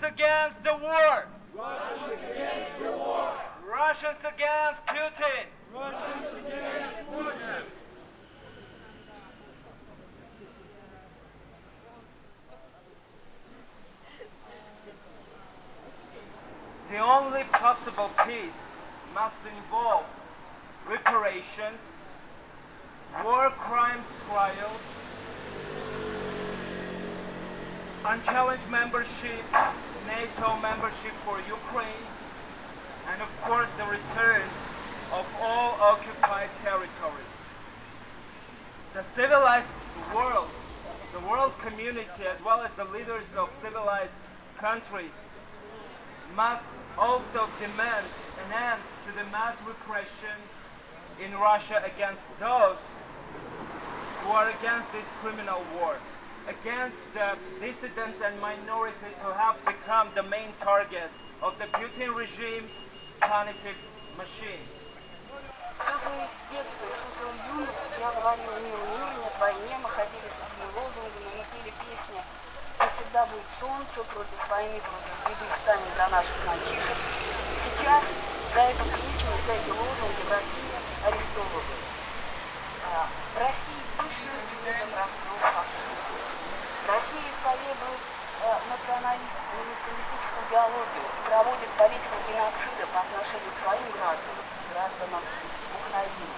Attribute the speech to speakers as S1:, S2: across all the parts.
S1: against the war!
S2: Russians against the war!
S1: Russians against Putin!
S2: Russians against Putin!
S1: The only possible peace must involve reparations, war crimes trials, unchallenged membership, NATO membership for Ukraine, and of course the return of all occupied territories. The civilized world, the world community, as well as the leaders of civilized countries, must also demand an end to the mass repression in Russia against those who are against this criminal war, against the dissidents and minorities who have become the main target of the Putin regime's punitive machine.
S3: Все свое детство, всю свою юность я говорила миру, мир нет войне, мы ходили с этими лозунгами, мы пели песни «И всегда будет солнце», «Против войны, против беды, встанем за наших мальчишек». Сейчас за эту песню, за эти лозунги в России арестовывают. В России пышным цветом расцвел фашизм. Россия исповедует националистическую идеологию и проводит политику геноцида по отношению к своим гражданам, гражданам Украины.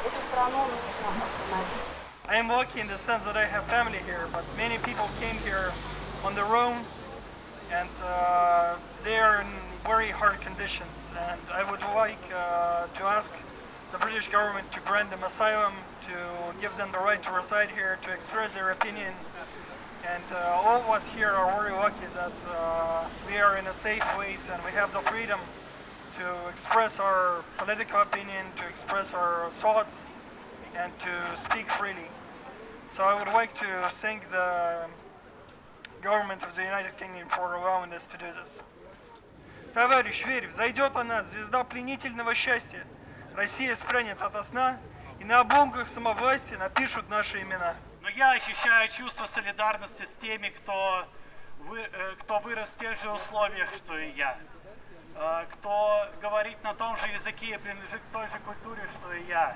S3: Эту страну нужно остановить.
S4: I am lucky in the sense that I have family here, but many people came here on their own, and they are in very hard conditions. And I would like to ask the British government to grant them asylum, to give them the right to reside here, to express their opinion. And all of us here are very lucky that we are in a safe place and we have the freedom to express our political opinion, to express our thoughts, and to speak freely. So I would like to thank the government of the United Kingdom for allowing us to do this. Товарищ, верь, взойдет она, звезда пленительного счастья. Россия спрянет ото сна, и на обломках самовластия напишут наши имена.
S5: Но я ощущаю чувство солидарности с теми, кто вырос в тех же условиях, что и я. Кто говорит на том же языке и принадлежит к той же культуре, что и я.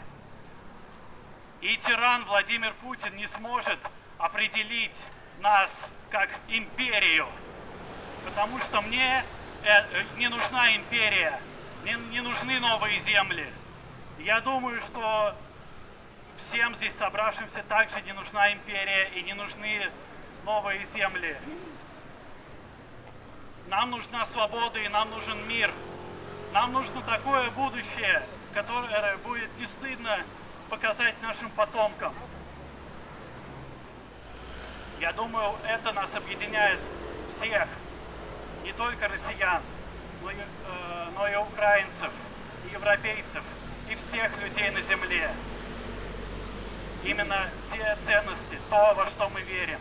S5: И тиран Владимир Путин не сможет определить нас как империю, потому что мне не нужна империя, не нужны новые земли. Я думаю, что всем здесь собравшимся также не нужна империя и не нужны новые земли. Нам нужна свобода и нам нужен мир. Нам нужно такое будущее, которое будет не стыдно показать нашим потомкам. Я думаю, это нас объединяет всех, не только россиян, но и украинцев, и европейцев, и всех людей на земле. Именно те ценности, то, во что мы верим.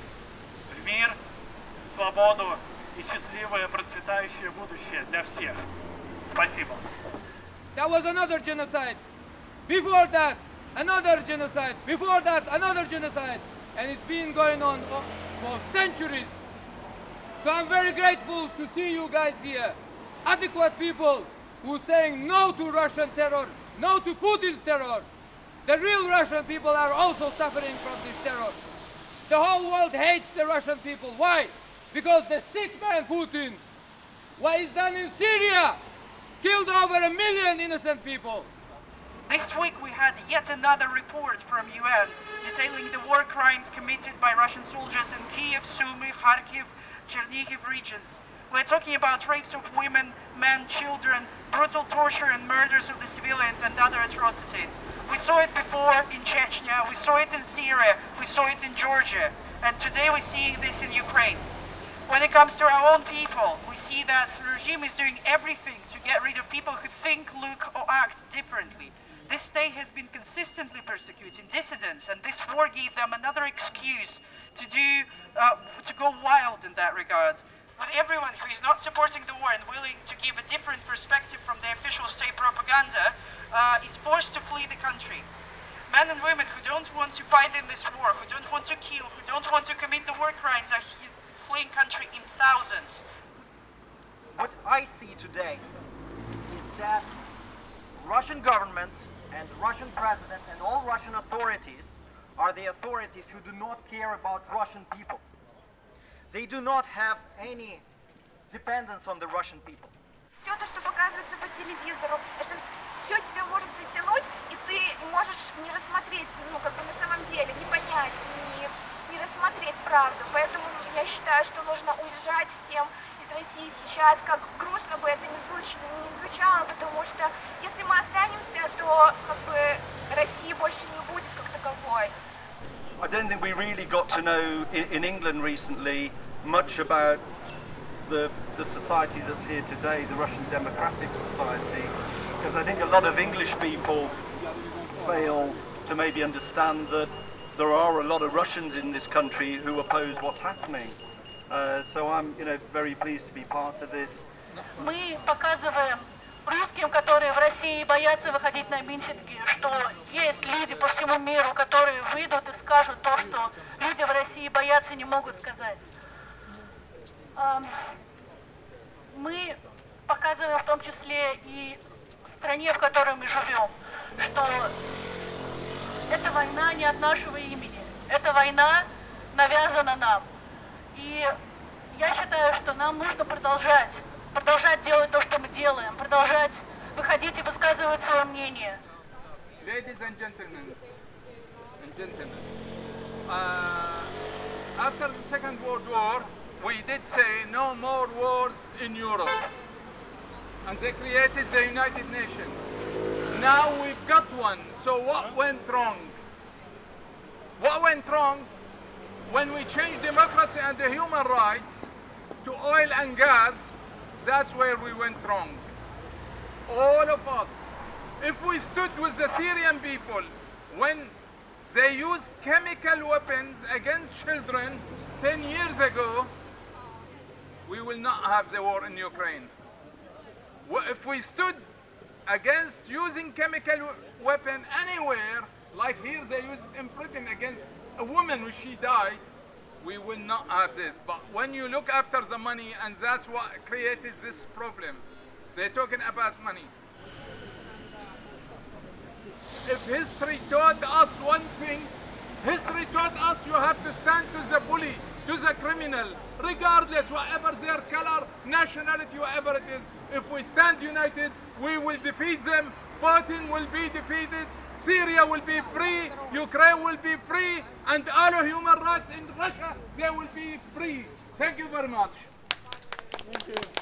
S5: В мир, в свободу и счастливое, процветающее будущее для всех. Спасибо.
S6: That was another genocide. Before that, another genocide. Before that, another genocide. And it's been going on for centuries. So I'm very grateful to see you guys here. Adequate people who are saying no to Russian terror, no to Putin's terror. The real Russian people are also suffering from this terror. The whole world hates the Russian people. Why? Because the sick man Putin, what he's done in Syria, killed over 1 million innocent people.
S7: This week we had yet another report from UN detailing the war crimes committed by Russian soldiers in Kiev, Sumy, Kharkiv, Chernihiv regions. We're talking about rapes of women, men, children, brutal torture and murders of the civilians and other atrocities. We saw it before in Chechnya, we saw it in Syria, we saw it in Georgia, and today we see this in Ukraine. When it comes to our own people, we see that the regime is doing everything to get rid of people who think, look or act differently. This state has been consistently persecuting dissidents, and this war gave them another excuse to go wild in that regard. But everyone who is not supporting the war and willing to give a different perspective from the official state propaganda is forced to flee the country. Men and women who don't want to fight in this war, who don't want to kill, who don't want to commit the war crimes are fleeing country in thousands.
S8: what I see today is that Russian government and Russian president and all Russian authorities are the authorities who do not care about Russian people. They do not have any dependence on the Russian people.
S9: Все то, что показывается по телевизору, это все тебя может затянуть, и ты можешь не рассмотреть, на самом деле, не понять, не рассмотреть правду. Поэтому я считаю, что нужно уезжать всем из России сейчас, как грустно бы это не звучало, потому что если мы останемся, то России больше не будет как таковой.
S10: I don't think we really got to know in England recently much about the society that's here today, the Russian Democratic Society, because I think a lot of English people fail to maybe understand that there are a lot of Russians in this country who oppose what's happening. So I'm, very pleased to be part of this.
S11: Мы показываем русским, которые в России боятся выходить на митинги, что есть люди по всему миру, которые выйдут и скажут то, что люди в России боятся и не могут сказать. Мы показываем в том числе и стране, в которой мы живем, что эта война не от нашего имени, эта война навязана нам. И я считаю, что нам нужно продолжать делать то, что мы делаем, продолжать выходить и высказывать свое мнение.
S6: Ladies and gentlemen, after the Second World War, we did say no more wars in Europe, and they created the United Nations. Now we've got one, so what went wrong? What went wrong when we changed democracy and the human rights to oil and gas? That's where we went wrong. All of us. If we stood with the Syrian people when they used chemical weapons against children 10 years ago, we will not have the war in Ukraine. If we stood against using chemical weapon anywhere, like here they used in Britain against a woman when she died, we will not have this. But when you look after the money, and that's what created this problem, they're talking about money. If history taught us one thing, history taught us you have to stand to the bully, to the criminal, regardless whatever their color, nationality, whatever it is. If we stand united, we will defeat them. Putin will be defeated. Syria will be free, Ukraine will be free, and all human rights in Russia, they will be free. Thank you very much.
S4: Thank you.